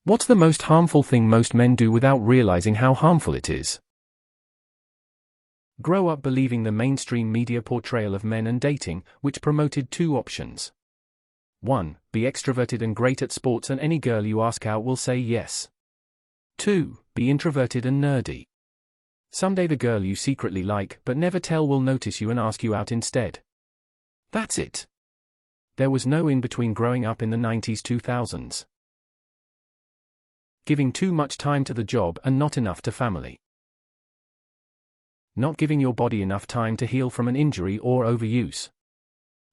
What's the most harmful thing most men do without realizing how harmful it is? Grow up believing the mainstream media portrayal of men and dating, which promoted two options. 1. Be extroverted and great at sports and any girl you ask out will say yes. 2. Be introverted and nerdy. Someday the girl you secretly like but never tell will notice you and ask you out instead. That's it. There was no in-between growing up in the 90s 2000s. Giving too much time to the job and not enough to family. Not giving your body enough time to heal from an injury or overuse.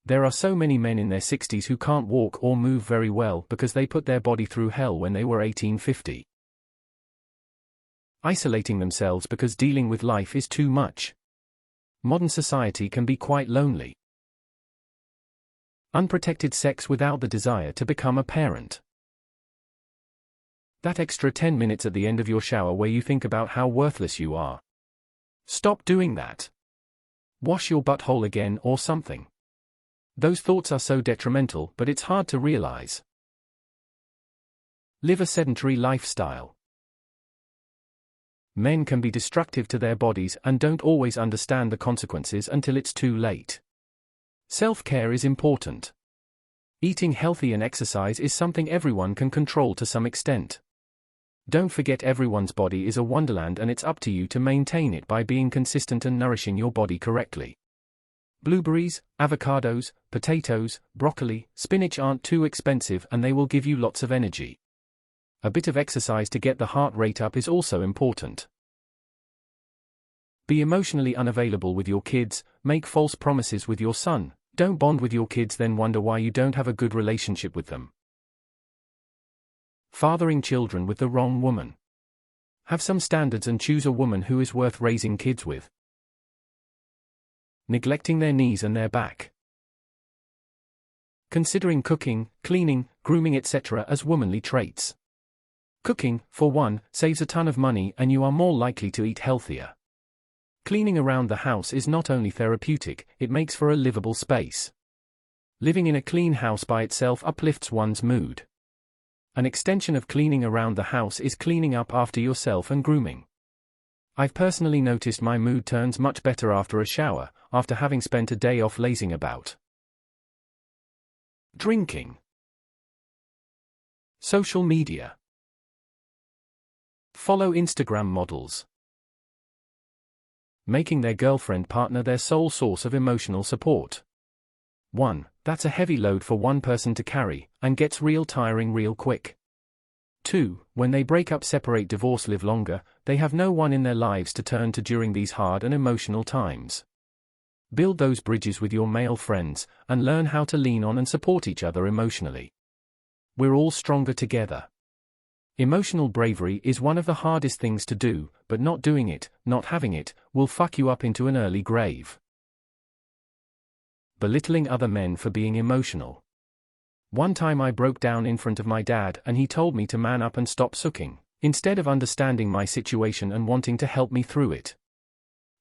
There are so many men in their 60s who can't walk or move very well because they put their body through hell when they were 1850. Isolating themselves because dealing with life is too much. Modern society can be quite lonely. Unprotected sex without the desire to become a parent. That extra 10 minutes at the end of your shower where you think about how worthless you are. Stop doing that. Wash your butthole again or something. Those thoughts are so detrimental, but it's hard to realize. Live a sedentary lifestyle. Men can be destructive to their bodies and don't always understand the consequences until it's too late. Self-care is important. Eating healthy and exercise is something everyone can control to some extent. Don't forget everyone's body is a wonderland and it's up to you to maintain it by being consistent and nourishing your body correctly. Blueberries, avocados, potatoes, broccoli, spinach aren't too expensive and they will give you lots of energy. A bit of exercise to get the heart rate up is also important. Be emotionally unavailable with your kids, make false promises with your son, don't bond with your kids then wonder why you don't have a good relationship with them. Fathering children with the wrong woman. Have some standards and choose a woman who is worth raising kids with. Neglecting their knees and their back. Considering cooking, cleaning, grooming etc. as womanly traits. Cooking, for one, saves a ton of money and you are more likely to eat healthier. Cleaning around the house is not only therapeutic, it makes for a livable space. Living in a clean house by itself uplifts one's mood. An extension of cleaning around the house is cleaning up after yourself and grooming. I've personally noticed my mood turns much better after a shower, after having spent a day off lazing about. Drinking. Social media. Follow Instagram models. Making their girlfriend partner their sole source of emotional support. 1. That's a heavy load for one person to carry, and gets real tiring real quick. 2. When they break up, separate, divorce, live longer, they have no one in their lives to turn to during these hard and emotional times. Build those bridges with your male friends, and learn how to lean on and support each other emotionally. We're all stronger together. Emotional bravery is one of the hardest things to do, but not doing it, not having it, will fuck you up into an early grave. Belittling other men for being emotional. One time I broke down in front of my dad and he told me to man up and stop sucking, instead of understanding my situation and wanting to help me through it.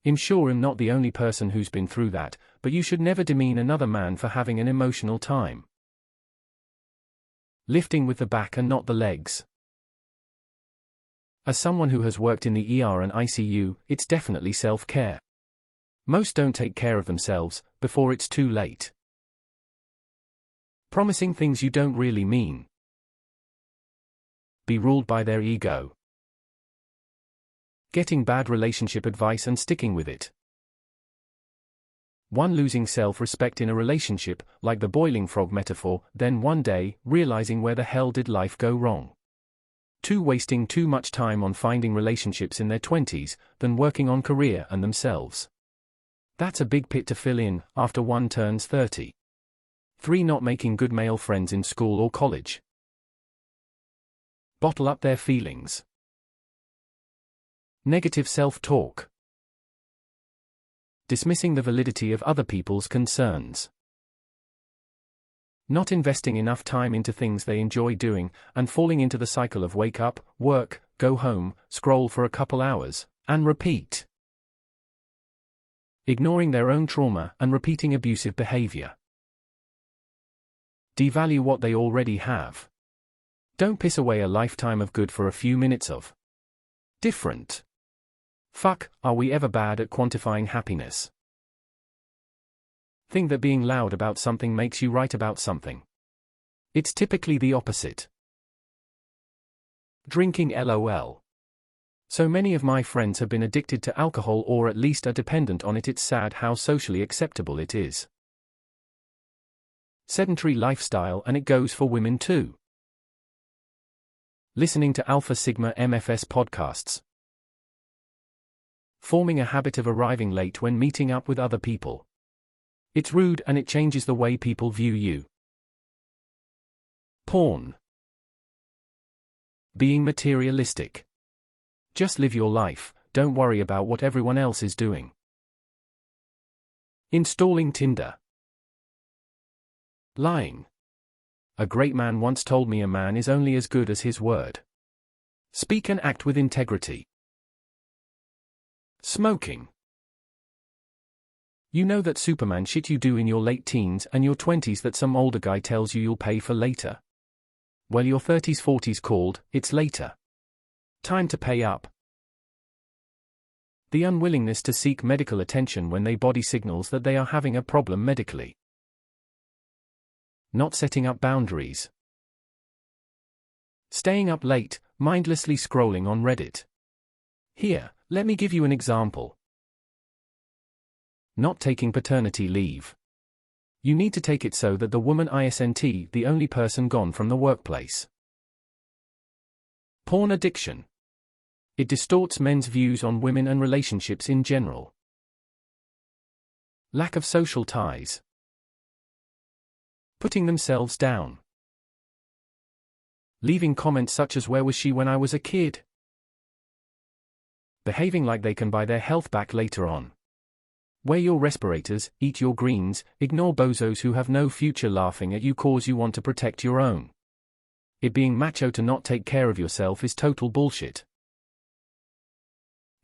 I'm sure I'm not the only person who's been through that, but you should never demean another man for having an emotional time. Lifting with the back and not the legs. As someone who has worked in the ER and ICU, it's definitely self-care. Most don't take care of themselves before it's too late. Promising things you don't really mean. Be ruled by their ego. Getting bad relationship advice and sticking with it. 1. Losing self-respect in a relationship, like the boiling frog metaphor, then one day, realizing where the hell did life go wrong. 2. Wasting too much time on finding relationships in their 20s, than working on career and themselves. That's a big pit to fill in, after one turns 30. 3. Not making good male friends in school or college. Bottle up their feelings. Negative self-talk. Dismissing the validity of other people's concerns. Not investing enough time into things they enjoy doing, and falling into the cycle of wake up, work, go home, scroll for a couple hours, and repeat. Ignoring their own trauma and repeating abusive behavior. Devalue what they already have. Don't piss away a lifetime of good for a few minutes of different. Fuck, are we ever bad at quantifying happiness? Think that being loud about something makes you right about something. It's typically the opposite. Drinking LOL. So many of my friends have been addicted to alcohol or at least are dependent on it. It's sad how socially acceptable it is. Sedentary lifestyle, and it goes for women too. Listening to Alpha Sigma MFS podcasts. Forming a habit of arriving late when meeting up with other people. It's rude and it changes the way people view you. Porn. Being materialistic. Just live your life, don't worry about what everyone else is doing. Installing Tinder. Lying. A great man once told me a man is only as good as his word. Speak and act with integrity. Smoking. You know that Superman shit you do in your late teens and your 20s that some older guy tells you you'll pay for later? Well, your 30s 40s called, it's later. Time to pay up. The unwillingness to seek medical attention when they body signals that they are having a problem medically. Not setting up boundaries. Staying up late, mindlessly scrolling on Reddit. Here, let me give you an example. Not taking paternity leave. You need to take it so that the woman isn't the only person gone from the workplace. Porn addiction. It distorts men's views on women and relationships in general. Lack of social ties. Putting themselves down. Leaving comments such as "Where was she when I was a kid?" Behaving like they can buy their health back later on. Wear your respirators, eat your greens, ignore bozos who have no future laughing at you cause you want to protect your own. It being macho to not take care of yourself is total bullshit.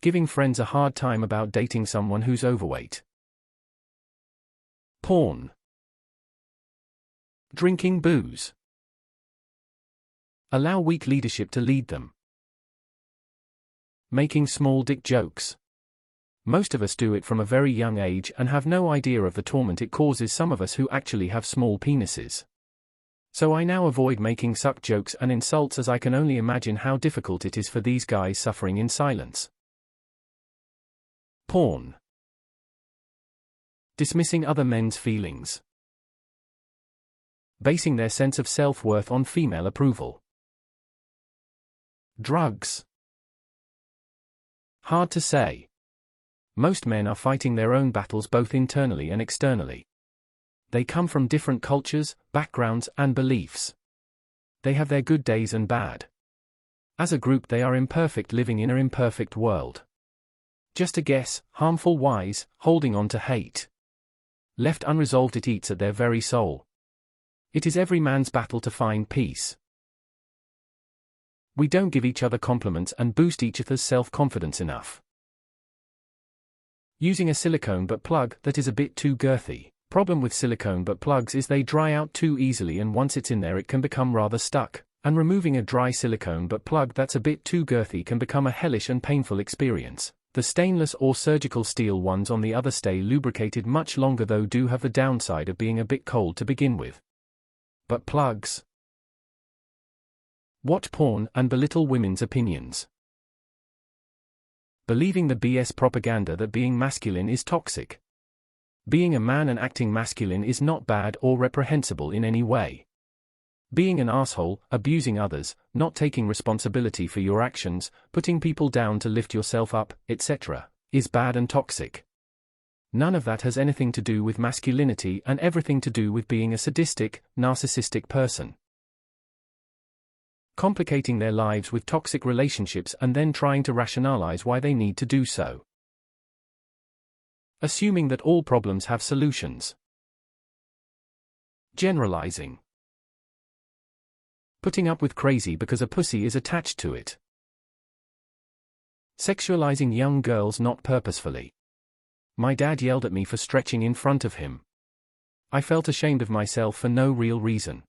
Giving friends a hard time about dating someone who's overweight. Porn. Drinking booze. Allow weak leadership to lead them. Making small dick jokes. Most of us do it from a very young age and have no idea of the torment it causes some of us who actually have small penises. So I now avoid making suck jokes and insults as I can only imagine how difficult it is for these guys suffering in silence. Porn. Dismissing other men's feelings. Basing their sense of self-worth on female approval. Drugs. Hard to say. Most men are fighting their own battles both internally and externally. They come from different cultures, backgrounds, and beliefs. They have their good days and bad. As a group they are imperfect living in an imperfect world. Just a guess, harmful wise, holding on to hate. Left unresolved it eats at their very soul. It is every man's battle to find peace. We don't give each other compliments and boost each other's self-confidence enough. Using a silicone butt plug that is a bit too girthy. Problem with silicone butt plugs is they dry out too easily and once it's in there it can become rather stuck, and removing a dry silicone butt plug that's a bit too girthy can become a hellish and painful experience. The stainless or surgical steel ones on the other stay lubricated much longer though do have the downside of being a bit cold to begin with. Butt plugs. Watch porn and belittle women's opinions. Believing the BS propaganda that being masculine is toxic. Being a man and acting masculine is not bad or reprehensible in any way. Being an asshole, abusing others, not taking responsibility for your actions, putting people down to lift yourself up, etc., is bad and toxic. None of that has anything to do with masculinity and everything to do with being a sadistic, narcissistic person. Complicating their lives with toxic relationships and then trying to rationalize why they need to do so. Assuming that all problems have solutions. Generalizing. Putting up with crazy because a pussy is attached to it. Sexualizing young girls not purposefully. My dad yelled at me for stretching in front of him. I felt ashamed of myself for no real reason.